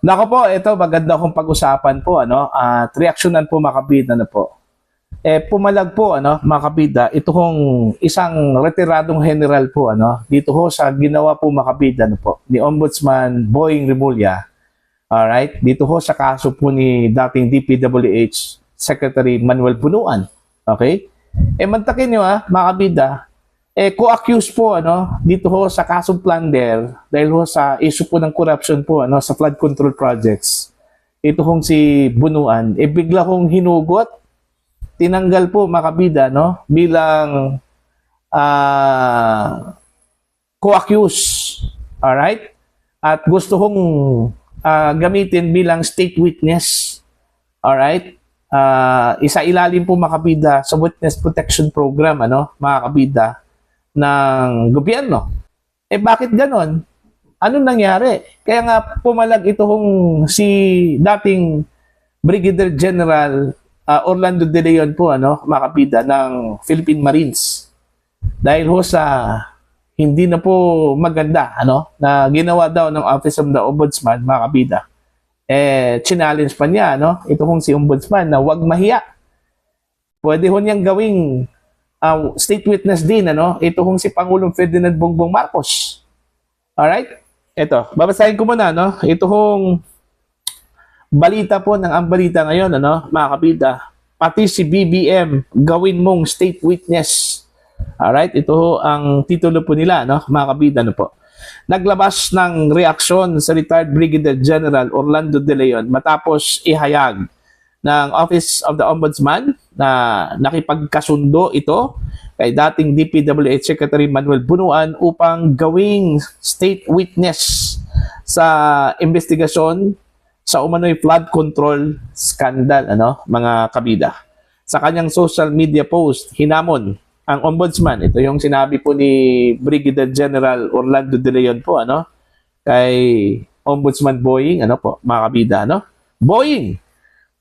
Nako po, ito maganda kong pag-usapan po ano at reaksyonan po mga kabida na po. Pumalag po ano mga kabida, ito kong isang retiradong general po ano dito ho sa ginawa po mga kabida no po ni Ombudsman Boying Rimulya. All right, dito ho sa kaso po ni dating DPWH Secretary Manuel Bunuan. Okay? Mantakin niyo mga kabida, co-accused po ano dito ho sa kasong plunder dahil ho sa issue po ng corruption po ano sa flood control projects. Ito hong si Bunuan bigla hong hinugot, tinanggal po makabida no bilang co-accused. All right? At gusto hong gamitin bilang state witness. All right? Isa ilalim po makabida sa witness protection program ano mga kabida ng gobyerno. Bakit ganon? Ano nangyari? Kaya nga pumalag itong si dating Brigadier General Orlando De Leon po ano, makapida ng Philippine Marines. Dahil ho sa hindi na po maganda ano na ginawa daw ng Office of the Ombudsman, makapida. Challenge pa niya no, ito hong si Ombudsman na wag mahiya. Pwede ho niyang gawing state witness din ano ito kung si Pangulong Ferdinand Bongbong Marcos. All right? Ito, babasahin ko muna no. Ito kung balita po ng ang balita ngayon ano, mga kabida. Pati si BBM gawin mong state witness. All right? Ito ang titulo po nila no, mga kabida no po. Naglabas ng reaksyon sa retired Brigadier General Orlando De Leon matapos ihayag ng Office of the Ombudsman na nakipagkasundo ito kay dating DPWH Secretary Manuel Bunuan upang gawing state witness sa investigasyon sa umano'y flood control scandal, ano, mga kabida. Sa kanyang social media post, hinamon ang Ombudsman. Ito yung sinabi po ni Brigadier General Orlando De Leon po, ano, kay Ombudsman Boying, ano po, mga kabida, ano. Boying,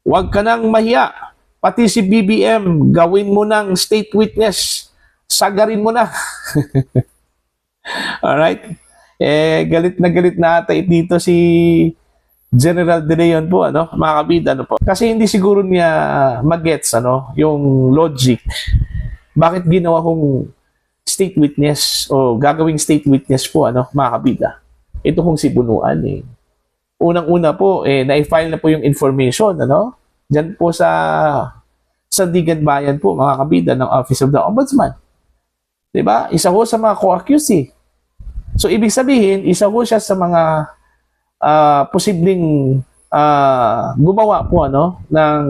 huwag ka nang mahiya. Pati si BBM, gawin mo ng state witness. Sagarin mo na. Alright? Galit na ata dito si General De Leon po, ano? Mga kabida, ano po. Kasi hindi siguro niya magets, ano? Yung logic. Bakit ginawa kong state witness o gagawing state witness po, ano? Mga kabida. Ito kong si Bunuan, Unang-una po, na-file na po yung information, ano? Diyan po sa Sandigan Bayan po, mga kabida ng Office of the Ombudsman. Diba? Isa ho sa mga co-accused. So, ibig sabihin, isa ho siya sa mga posibleng gumawa po, ano, ng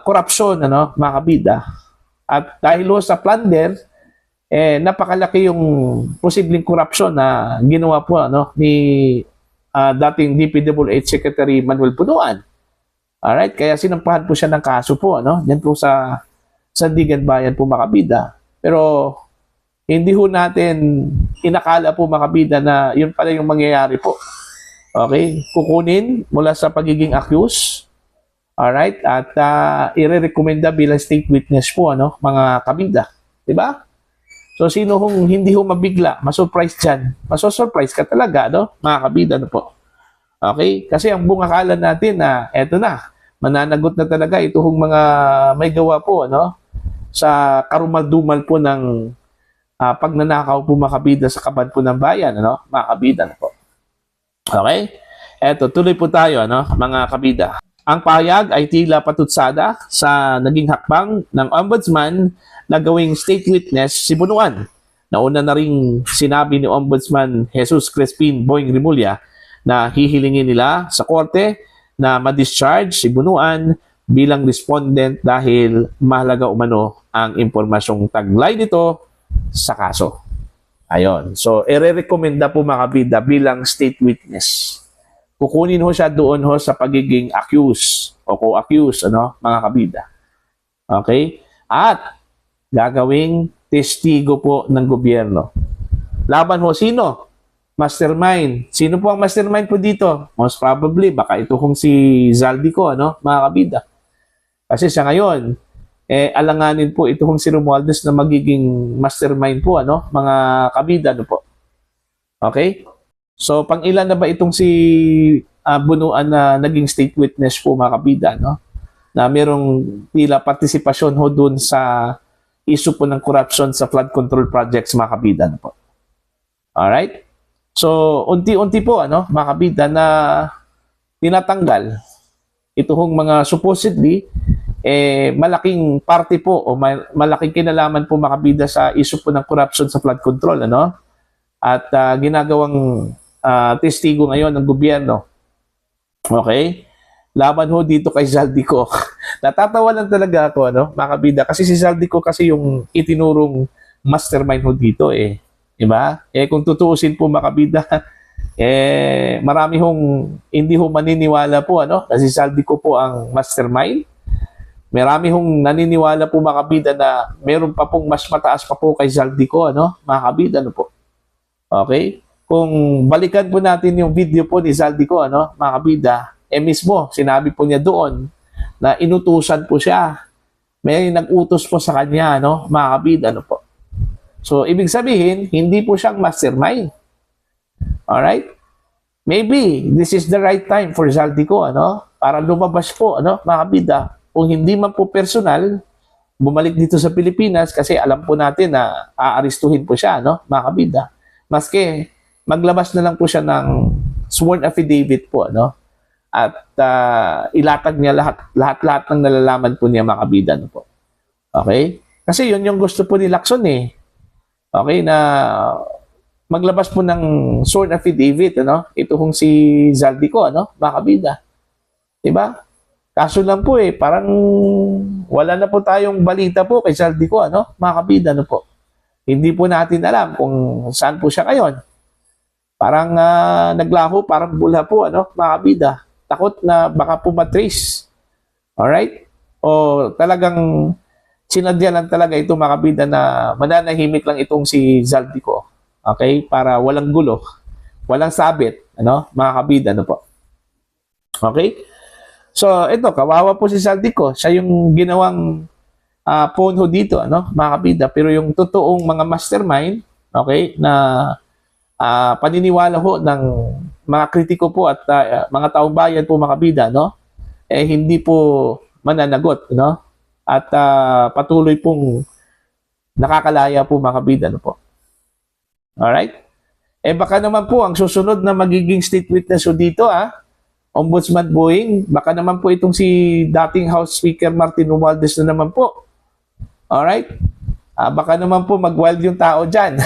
korupsyon, ano, mga kabida. At dahil ho sa plunder, napakalaki yung posibleng korupsyon na ginawa po, ano, ni dating DPWH Secretary Manuel Bunuan. Alright, kaya sinampahan po siya ng kaso po, ano? Yan po sa Sandigan Bayan po, makabida. Pero hindi ho natin inakala po, makabida, na yun pala yung mangyayari po. Okay? Kukunin mula sa pagiging accused. Alright? At i-recommenda bilang state witness po, ano? Mga kabida. Diba? So, sino kung hindi ho mabigla, masurprise dyan? Masurprise ka talaga, no? Mga kabida, ano po? Okay? Kasi ang buong akala natin na eto na, mananagot na talaga ito hong mga may gawa po, ano? Sa karumal-dumal po ng pagnanakaw po, mga kabida, sa kaban po ng bayan, ano? Mga kabida, ano po? Okay? Eto, tuloy po tayo, ano? Mga kabida. Ang pahayag ay tila patutsada sa naging hakbang ng Ombudsman na gawing state witness si Bunuan. Nauna na ring sinabi ni Ombudsman Jesus Crispin Boying Rimulya na hihilingin nila sa korte na ma-discharge si Bunuan bilang respondent dahil mahalaga umano ang impormasyong taglay nito sa kaso. Ayon. So, ire-recommenda po, mga kabida, bilang state witness. Kukunin ho siya doon ho sa pagiging accused o co-accused, ano, mga kabida. Okay? At gagawing testigo po ng gobyerno. Laban ho, sino? Mastermind. Sino po ang mastermind po dito? Most probably, baka ito kung si Zaldico, ano, mga kabida. Kasi siya ngayon, alanganin po ito kung si Romualdez na magiging mastermind po, ano, mga kabida, ano po. Okay? So, pang ilan na ba itong si Bunuan na naging state witness po mga kabida, no? Na merong tila partisipasyon ho dun sa issue po ng corruption sa flood control projects mga kabida, no po. Alright? So, unti-unti po, mga kabida na tinatanggal ito hong mga supposedly malaking party po o malaking kinalaman po mga kabida sa issue po ng corruption sa flood control, at ginagawang testigo ngayon ng gobyerno. Okay? Laban ho dito kay Zaldico. Natatawa lang talaga ako, mga kabida, kasi si Zaldico kasi yung itinurong mastermind ho dito Diba? Kung tutuusin po mga kabida, marami hong hindi ho maniniwala po, na si Zaldico po ang mastermind. Marami hong naniniwala po mga kabida na meron pa pong mas mataas pa po kay Zaldico, mga kabida, po. Okay? Kung balikan po natin yung video po ni Zaldico, mga kabida, mismo, sinabi po niya doon na inutusan po siya. May nag-utos po sa kanya, mga kabida, po. So, ibig sabihin, hindi po siyang mastermind. Alright? Maybe, this is the right time for Zaldico, para lumabas po, mga kabida. Kung hindi man po personal, bumalik dito sa Pilipinas kasi alam po natin na aaristuhin po siya, mga kabida. Maski, maglabas na lang po siya ng sworn affidavit po, at ilatag niya lahat ng nalalaman po niya mga kabida, po. Okay? Kasi yun yung gusto po ni Lacson Okay, na maglabas po ng sworn affidavit, ito kung si Zaldico, mga kabida. Diba? Kaso lang po parang wala na po tayong balita po kay Zaldico, mga kabida, po. Hindi po natin alam kung saan po siya ngayon. Parang naglaho, parang bula po, mga kabida. Takot na baka po matrace. Alright? O talagang sinadya lang talaga ito mga kabida na mananahimik lang itong si Zaldico. Okay? Para walang gulo, walang sabit, mga kabida, po. Okay? So, ito, kawawa po si Zaldico. Siya yung ginawang phone ho dito, mga kabida. Pero yung totoong mga mastermind, okay, na paniniwala ho ng mga kritiko po at mga taong bayan po mga kabida, hindi po mananagot, at patuloy pong nakakalaya po mga kabida, po. Alright? Baka naman po ang susunod na magiging state witness ho dito, Ombudsman Boying, baka naman po itong si dating House Speaker Martin Romualdez na naman po. Alright? Baka naman po mag-wild yung tao dyan.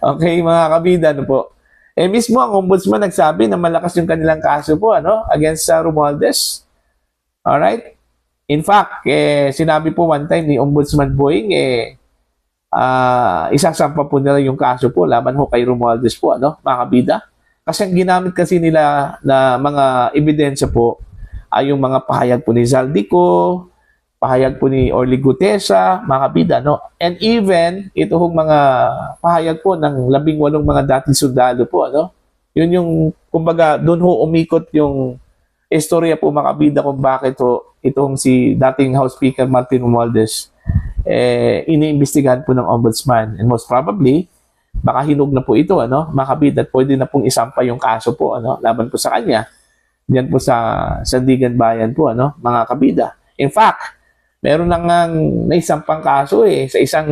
Okay, mga kabida, po. Mismo ang ombudsman nagsabi na malakas yung kanilang kaso po, against Romualdez. Alright? In fact, sinabi po one time ni Ombudsman Boying, isasampa po nila yung kaso po laban ho kay Romualdez po, mga kabida. Kasi ang ginamit kasi nila na mga ebidensya po ay yung mga pahayag po ni Zaldico, pahayag po ni Orly Gutesa, mga kabida, And even, ito hong mga pahayag po ng 18 mga dating sundalo po, Yun yung, kumbaga, doon ho umikot yung istorya po mga kabida kung bakit ho itong si dating House Speaker Martin Romualdez iniimbestigahan po ng ombudsman. And most probably, baka hinog na po ito, mga kabida, at pwede na pong isampa yung kaso po, laban po sa kanya. Diyan po sa Sandigan Bayan po, mga kabida. In fact, meron na nga naisampang kaso sa isang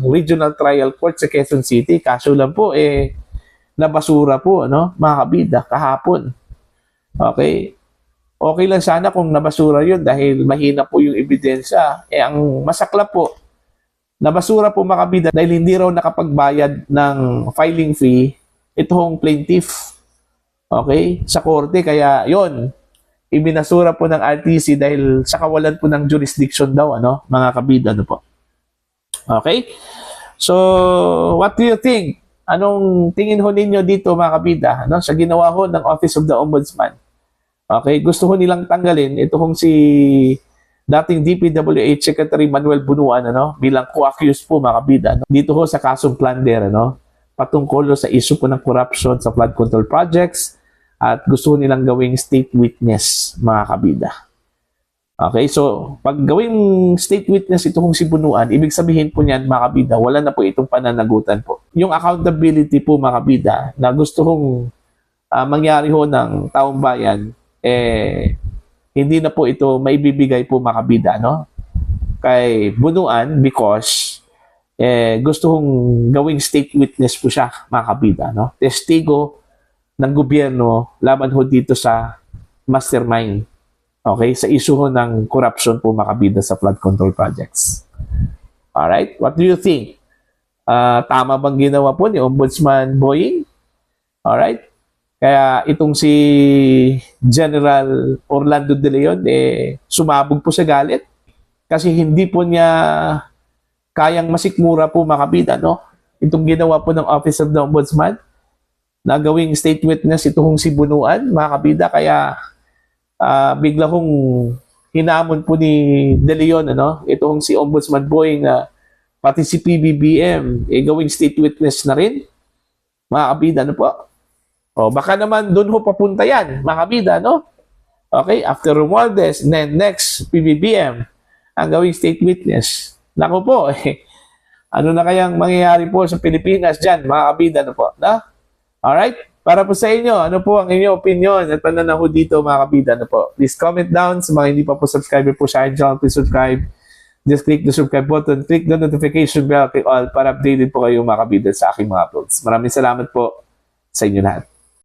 regional trial court sa Quezon City. Kaso lang po nabasura po, mga kabida, kahapon. Okay? Okay lang sana kung nabasura yun dahil mahina po yung ebidensya. Ang masakla po, nabasura po mga kabida dahil hindi raw nakapagbayad ng filing fee itong plaintiff. Okay? Sa korte. Kaya yon ibinasura po ng RTC dahil sa kawalan po ng jurisdiction daw, mga kabida, po. Okay? So, what do you think? Anong tingin ho ninyo dito mga kabida, sa ginawa ho ng Office of the Ombudsman? Okay? Gusto ho nilang tanggalin ito hong si dating DPWH Secretary Manuel Bunuan, bilang co-accused po mga kabida, dito ho sa kasong plunder, patungkol sa issue po ng corruption sa flood control projects at gusto nilang gawing state witness mga kabida. Okay, so pag gawing state witness itong si Bunuan, ibig sabihin po niyan mga kabida, wala na po itong pananagutan po. Yung accountability po mga kabida na gusto kong mangyari ho ng taong bayan, hindi na po ito maibibigay po mga kabida, no? Kay Bunuan because gusto kong gawing state witness po siya mga kabida, no? Testigo ng gobyerno laban ho dito sa mastermind. Okay, sa issue ho ng corruption po makabida sa flood control projects. Alright, what do you think? Tama bang ginawa po ni Ombudsman Boying? Alright, kaya itong si General Orlando De Leon, sumabog po sa galit kasi hindi po niya kayang masikmura po makabida, no? Itong ginawa po ng Office of the Ombudsman na gawing state witness itong si Bunuan, mga kabida, kaya bigla kong hinamon po ni De Leon, ano, itong si Ombudsman Boying na pati si PBBM, gawing state witness na rin. Mga kabida, ano po? O, baka naman doon ho papunta yan, mga kabida, no? Okay, after Romualdez, then next, PBBM, ang gawing state witness. Naku po, ano na kayang mangyayari po sa Pilipinas dyan, mga kabida, ano po? Na? Alright? Para po sa inyo, ano po ang inyong opinion at pananaw dito mga kabida, ano po? Please comment down. Sa mga hindi pa po subscriber po sa akin channel, please subscribe. Just click the subscribe button, click the notification bell, click all para updated po kayo mga kabida sa aking mga uploads. Maraming salamat po sa inyo lahat.